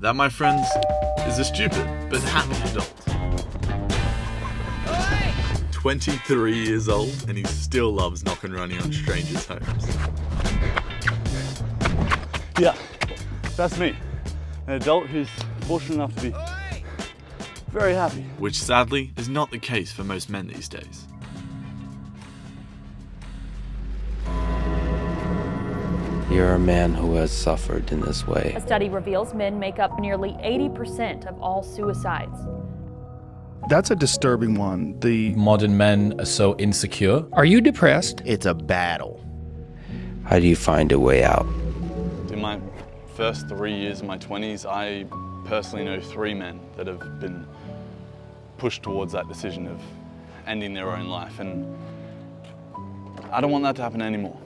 That, my friends, is a stupid but happy adult. 23 years old and he still loves knocking running on strangers' homes. Yeah, that's me. An adult who's fortunate enough to be very happy. Which sadly is not the case for most men these days. You're a man who has suffered in this way. A study reveals men make up nearly 80% of all suicides. That's a disturbing one. The modern men are so insecure. Are you depressed? It's a battle. How do you find a way out? In my first 3 years of my 20s, I personally know 3 men that have been pushed towards that decision of ending their own life, and I don't want that to happen anymore.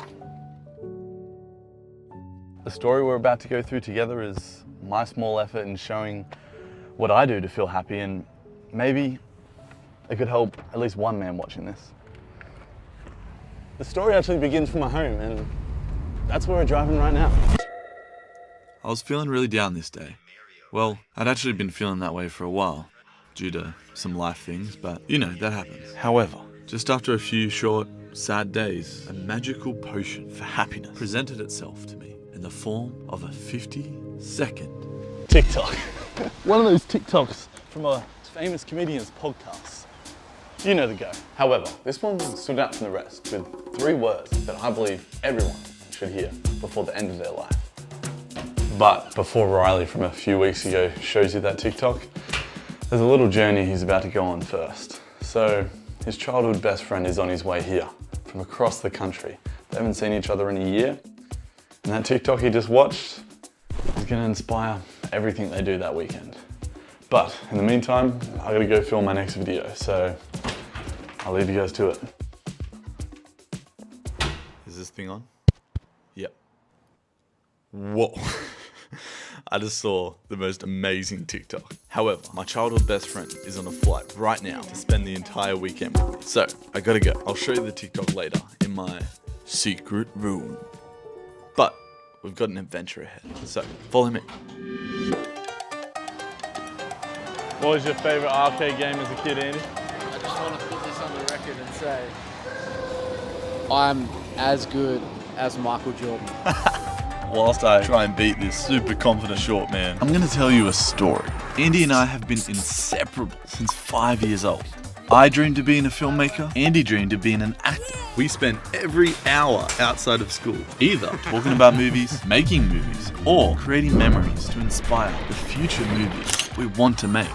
The story we're about to go through together is my small effort in showing what I do to feel happy, and maybe it could help at least one man watching this. The story actually begins from my home, and that's where we're driving right now. I was feeling really down this day. Well, I'd actually been feeling that way for a while, due to some life things, but you know, that happens. However, just after a few short, sad days, a magical potion for happiness presented itself to me in the form of a 50-second TikTok. One of those TikToks from a famous comedian's podcast. You know the go. However, this one stood out from the rest with 3 words that I believe everyone should hear before the end of their life. But before Riley from a few weeks ago shows you that TikTok, there's a little journey he's about to go on first. So his childhood best friend is on his way here from across the country. They haven't seen each other in a year. And that TikTok he just watched is gonna inspire everything they do that weekend. But in the meantime, I gotta go film my next video, so I'll leave you guys to it. Is this thing on? Yep. Whoa. I just saw the most amazing TikTok. However, my childhood best friend is on a flight right now to spend the entire weekend with me. So, I gotta go. I'll show you the TikTok later in my secret room. But, we've got an adventure ahead. So, follow me. What was your favorite arcade game as a kid, Andy? I just want to put this on the record and say I'm as good as Michael Jordan. Whilst I try and beat this super confident short man, I'm gonna tell you a story. Andy and I have been inseparable since 5 years old. I dreamed of being a filmmaker, Andy dreamed of being an actor. We spent every hour outside of school, either talking about movies, making movies, or creating memories to inspire the future movies we want to make.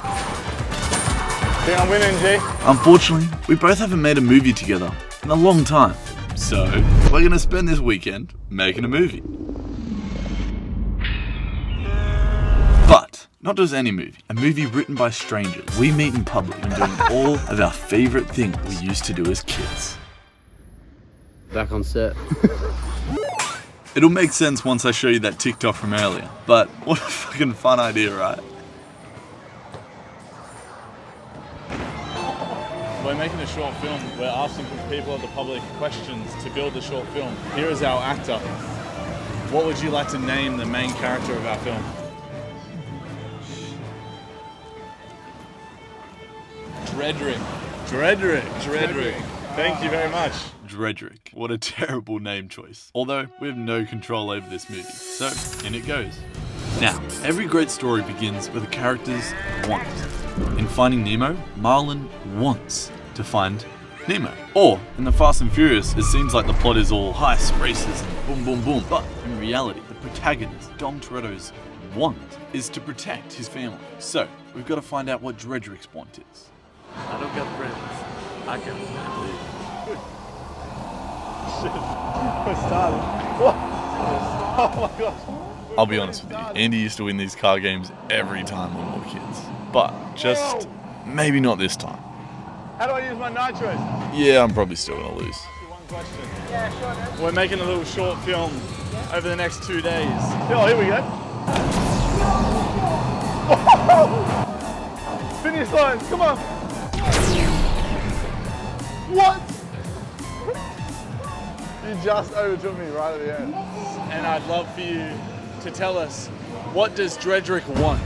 Think I'm winning, G? Unfortunately, we both haven't made a movie together in a long time. So, we're gonna spend this weekend making a movie. But, not just any movie. A movie written by strangers we meet in public and doing all of our favourite things we used to do as kids. Back on set. It'll make sense once I show you that TikTok from earlier, but what a fucking fun idea, right? We're making a short film. We're asking people of the public questions to build the short film. Here is our actor. What would you like to name the main character of our film? Dredrick. Thank you very much. Dredrick. What a terrible name choice. Although, we have no control over this movie. So, in it goes. Now, every great story begins with a character's want. In Finding Nemo, Marlin wants to find Nemo. Or, in the Fast and Furious, it seems like the plot is all heists, races, and boom, boom, boom. But, in reality, the protagonist, Dom Toretto's want is to protect his family. So, we've got to find out what Dredrick's want is. I don't got friends. I got family. Shit. We're starting. What? Oh my gosh. I'll be honest with you, Andy used to win these car games every time when we were kids. But just maybe not this time. How do I use my nitros? Yeah, I'm probably still gonna lose. One question. Yeah, sure. We're making a little short film over the next 2 days. Oh, here we go. Finish line, come on. What? You just overtook me right at the end. And I'd love for you to tell us, what does Dredrick want?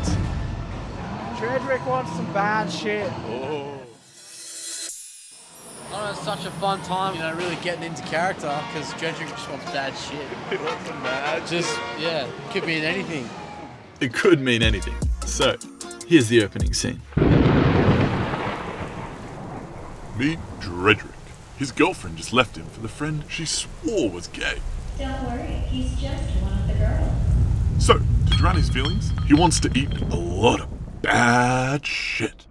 Dredrick wants some bad shit. Oh. Oh, it's such a fun time, really getting into character because Dredrick just wants bad shit. He wants some bad Just, could mean anything. It could mean anything. So, here's the opening scene. Meet Dredrick. His girlfriend just left him for the friend she swore was gay. Don't worry, he's just one of the girls. So, to drown his feelings, he wants to eat a lot of bad shit.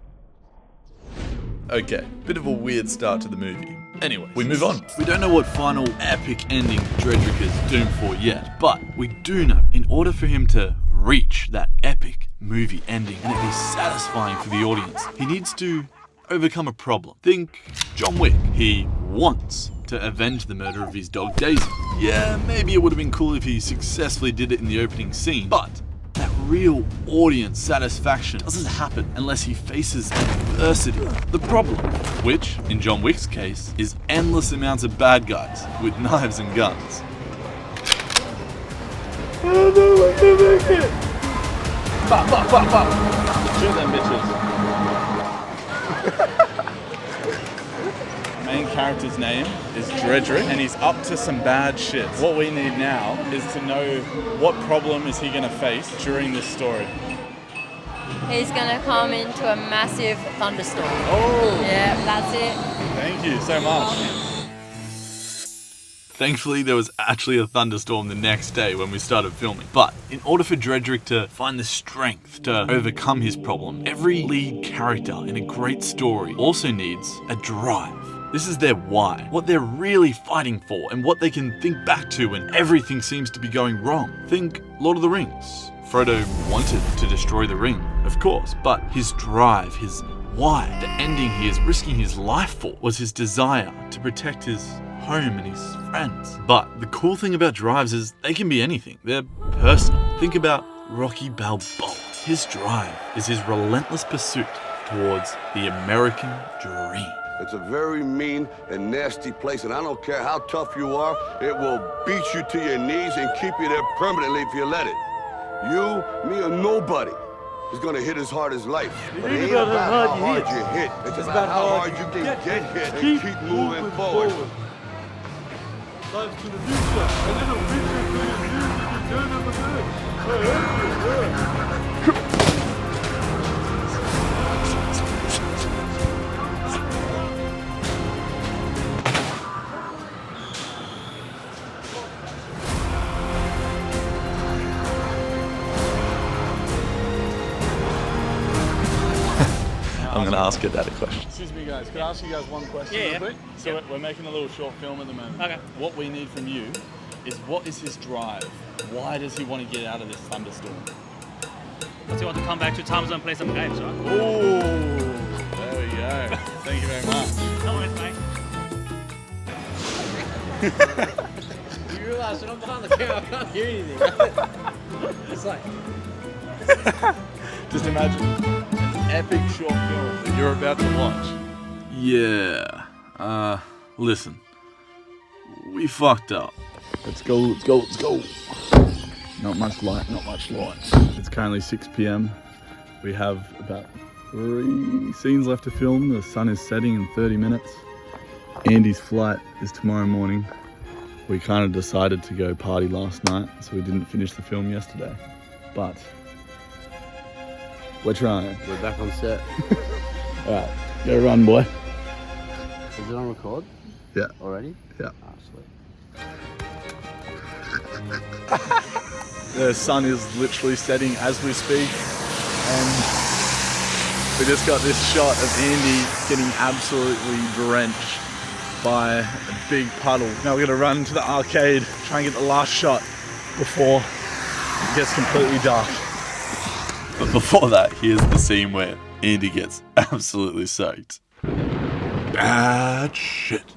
Okay, bit of a weird start to the movie. Anyway, we move on. We don't know what final epic ending Dredrick is doomed for yet, but we do know in order for him to reach that epic movie ending and it be satisfying for the audience, he needs to overcome a problem. Think John Wick. He wants to avenge the murder of his dog Daisy. Yeah, maybe it would have been cool if he successfully did it in the opening scene, but that real audience satisfaction doesn't happen unless he faces adversity. The problem, which, in John Wick's case, is endless amounts of bad guys with knives and guns. Shoot them bitches. Main character's name is Dredrick, and he's up to some bad shit. What we need now is to know what problem is he gonna face during this story. He's gonna come into a massive thunderstorm. Oh! Yeah, that's it. Thank you so much. Thankfully, there was actually a thunderstorm the next day when we started filming. But in order for Dredrick to find the strength to overcome his problem, every lead character in a great story also needs a drive. This is their why, what they're really fighting for, and what they can think back to when everything seems to be going wrong. Think Lord of the Rings. Frodo wanted to destroy the ring, of course, but his drive, his why, the ending he is risking his life for, was his desire to protect his home and his friends. But the cool thing about drives is they can be anything. They're personal. Think about Rocky Balboa. His drive is his relentless pursuit towards the American dream. It's a very mean and nasty place, and I don't care how tough you are, it will beat you to your knees and keep you there permanently if you let it. You, me, or nobody is gonna hit as hard as life. But it ain't about how hard you hit. It's about how hard you can get hit and keep moving forward. Lives to the future, and then a future to the music you turn up the I'm going to ask your dad a question. Excuse me, guys. Could I ask you guys one question real quick? So we're making a little short film at the moment. Okay. What we need from you is, what is his drive? Why does he want to get out of this thunderstorm? Does he want to come back to Tom's and play some games, right? Oh, there we go. Thank you very much. No worries, mate. You realise when I'm behind the camera, I can't hear anything, right? It's like... Just imagine an epic short film that you're about to watch. Yeah. Listen. We fucked up. Let's go. Not much light. It's currently 6 p.m. We have about 3 scenes left to film. The sun is setting in 30 minutes. Andy's flight is tomorrow morning. We kind of decided to go party last night, so we didn't finish the film yesterday. But we're trying. We're back on set. Alright, go run, boy. Is it on record? Yeah. Already? Yeah. Oh, sweet. The sun is literally setting as we speak, and we just got this shot of Andy getting absolutely drenched by a big puddle. Now we're gonna run to the arcade, try and get the last shot before it gets completely dark. But before that, here's the scene where Andy gets absolutely soaked. bad shit.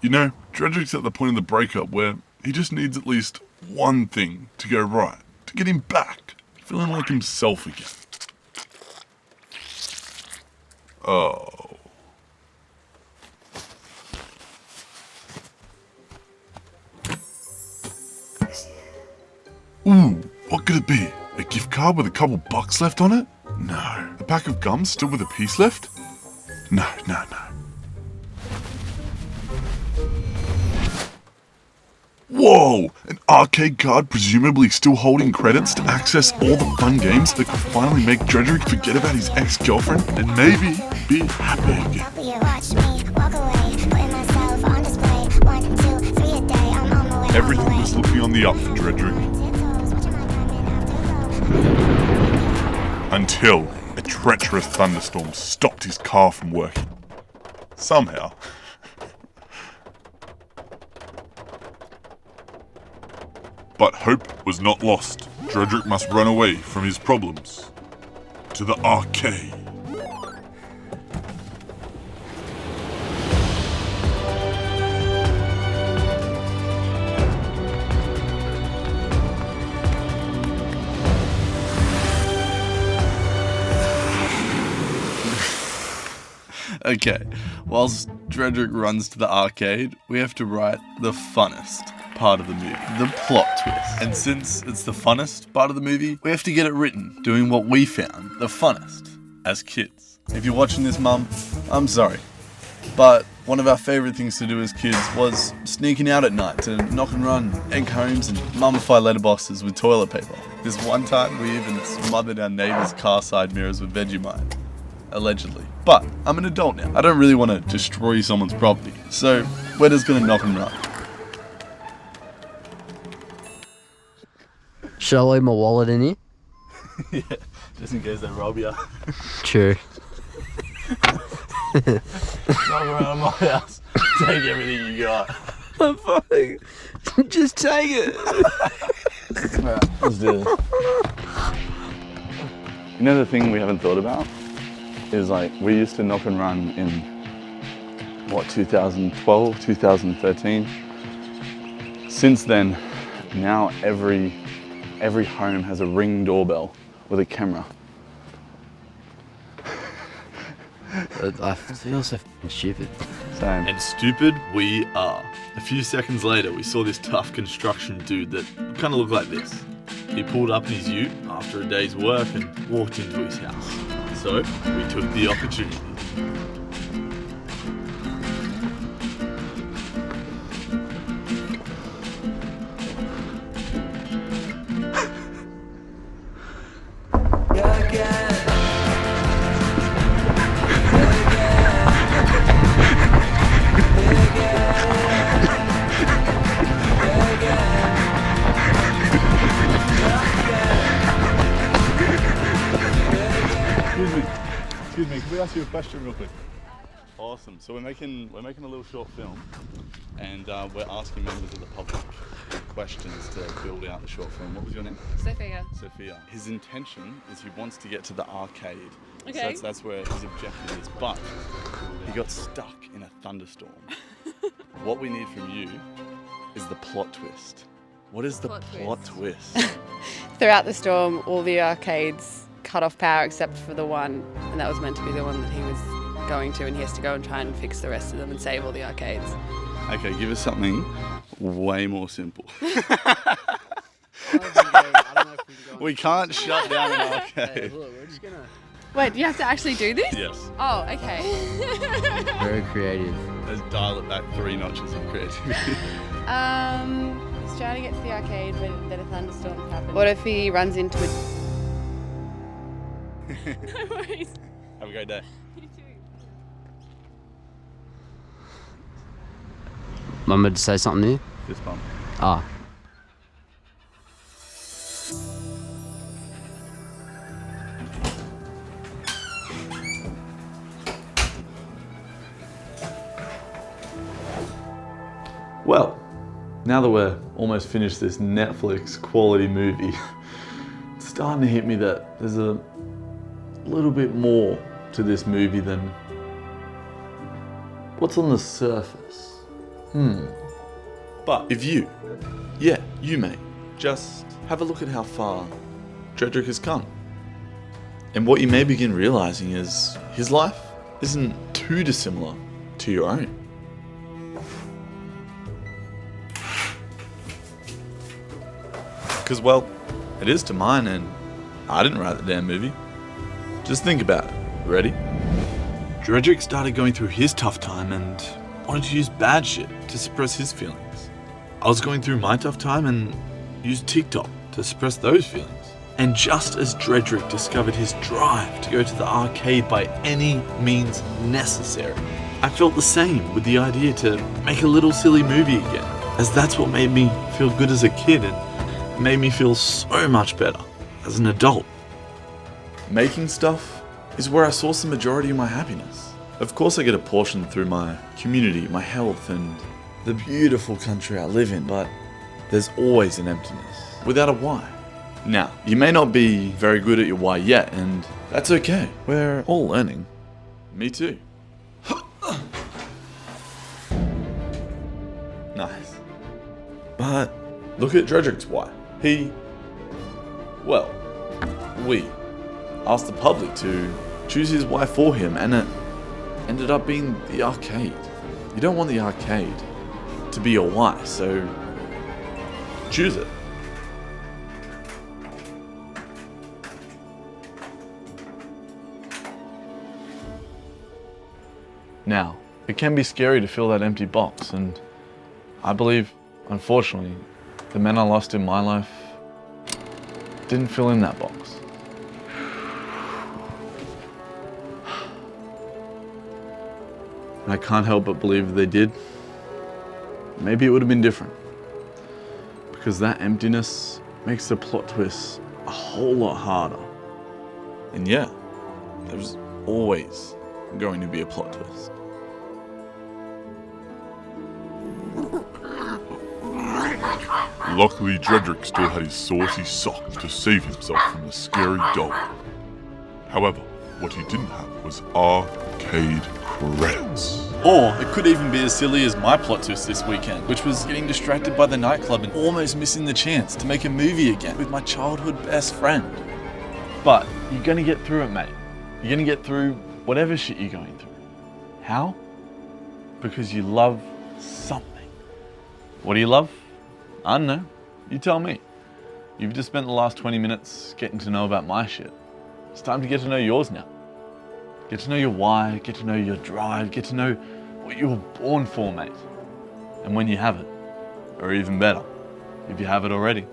You know, Dredrick's at the point of the breakup where he just needs at least one thing to go right, to get him back, feeling like himself again. Oh. Ooh, what could it be? A gift card with a couple bucks left on it? No. A pack of gum still with a piece left? No. Whoa! An arcade card presumably still holding credits to access all the fun games that could finally make Dredrick forget about his ex-girlfriend and maybe be happy again. Everything was looking on the up for Dredrick. Until a treacherous thunderstorm stopped his car from working. Somehow. But hope was not lost. Dredrick must run away from his problems. To the arcade. Okay, whilst Dredrick runs to the arcade, we have to write the funnest part of the movie, the plot twist. And since it's the funnest part of the movie, we have to get it written, doing what we found the funnest as kids. If you're watching this, Mum, I'm sorry. But one of our favourite things to do as kids was sneaking out at night to knock and run egg homes and mummify letterboxes with toilet paper. This one time we even smothered our neighbour's car side mirrors with Vegemite. Allegedly. But I'm an adult now. I don't really want to destroy someone's property. So we're just going to knock and run. Should I leave my wallet in here? Yeah, just in case they rob you. True. Knock around my house. Take everything you got. I'm fine. Just take it. Alright, let's do this. You know the thing we haven't thought about? Is like, we used to knock and run in, 2012, 2013. Since then, now every home has a Ring doorbell with a camera. I feel so f***ing stupid. Same. And stupid we are. A few seconds later, we saw this tough construction dude that kind of looked like this. He pulled up in his ute after a day's work and walked into his house. So we took the opportunity. Excuse me, can we ask you a question real quick? Awesome. So we're making a little short film, and we're asking members of the public questions to build out the short film. What was your name? Sophia. Sophia. His intention is he wants to get to the arcade. Okay. So that's where his objective is, but he got stuck in a thunderstorm. What we need from you is the plot twist. What is the plot twist? Throughout the storm, all the arcades cut off power except for the one, and that was meant to be the one that he was going to, and he has to go and try and fix the rest of them and save all the arcades. Okay, give us something way more simple. We can't shut down an arcade. Wait, do you have to actually do this? Yes. Oh, okay. Very creative. Let's dial it back 3 notches of creativity. He's trying to get to the arcade, but then a thunderstorm happened. What if he runs into a... No worries. Have a great day. You too. Mum had to say something new? Fist bump. Ah. Well, now that we're almost finished this Netflix quality movie, it's starting to hit me that there's a little bit more to this movie than what's on the surface. But if you mate, just have a look at how far Dredrick has come. And what you may begin realizing is his life isn't too dissimilar to your own. Because, well, It is to mine, and I didn't write the damn movie. Just think about it. Ready? Dredrick started going through his tough time and wanted to use bad shit to suppress his feelings. I was going through my tough time and used TikTok to suppress those feelings. And just as Dredrick discovered his drive to go to the arcade by any means necessary, I felt the same with the idea to make a little silly movie again, as that's what made me feel good as a kid and made me feel so much better as an adult. Making stuff is where I source the majority of my happiness. Of course I get a portion through my community, my health, and the beautiful country I live in, but there's always an emptiness without a why. Now, you may not be very good at your why yet, and that's okay. We're all learning. Me too. Nice. But look at Dredrick's why. We asked the public to choose his why for him, and it ended up being the arcade. You don't want the arcade to be your why, so choose it. Now, it can be scary to fill that empty box, and I believe, unfortunately, the men I lost in my life didn't fill in that box. And I can't help but believe if they did, maybe it would have been different. Because that emptiness makes the plot twist a whole lot harder. And yeah, there's always going to be a plot twist. Luckily, Dredrick still had his saucy sock to save himself from the scary dog. However, what he didn't have was arcade credits. Or it could even be as silly as my plot twist this weekend, which was getting distracted by the nightclub and almost missing the chance to make a movie again with my childhood best friend. But you're gonna get through it, mate. You're gonna get through whatever shit you're going through. How? Because you love something. What do you love? I don't know. You tell me. You've just spent the last 20 minutes getting to know about my shit. It's time to get to know yours now. Get to know your why, get to know your drive, get to know what you were born for, mate. And when you have it, or even better, if you have it already,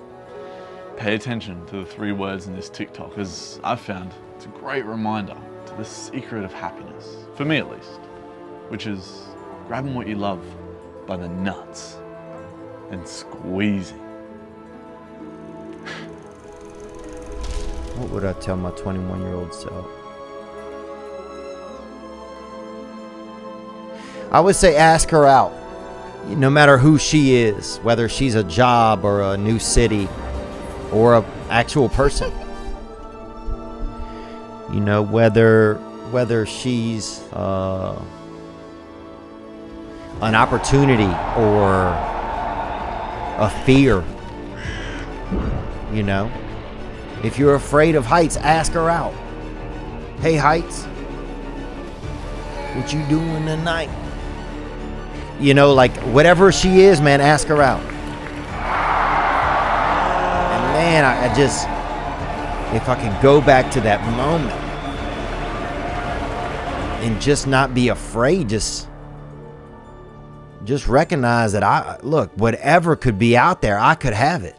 pay attention to the 3 words in this TikTok, as I've found it's a great reminder to the secret of happiness, for me at least, which is grabbing what you love by the nuts and squeezing. What would I tell my 21-year-old self? I would say ask her out. No matter who she is, whether she's a job or a new city or an actual person. You know, whether she's an opportunity or a fear. You know, if you're afraid of heights, ask her out. Hey, heights, what you doing tonight? You know, like whatever she is, man, ask her out. And man, I just, if I can go back to that moment and just not be afraid, just recognize that look, whatever could be out there, I could have it.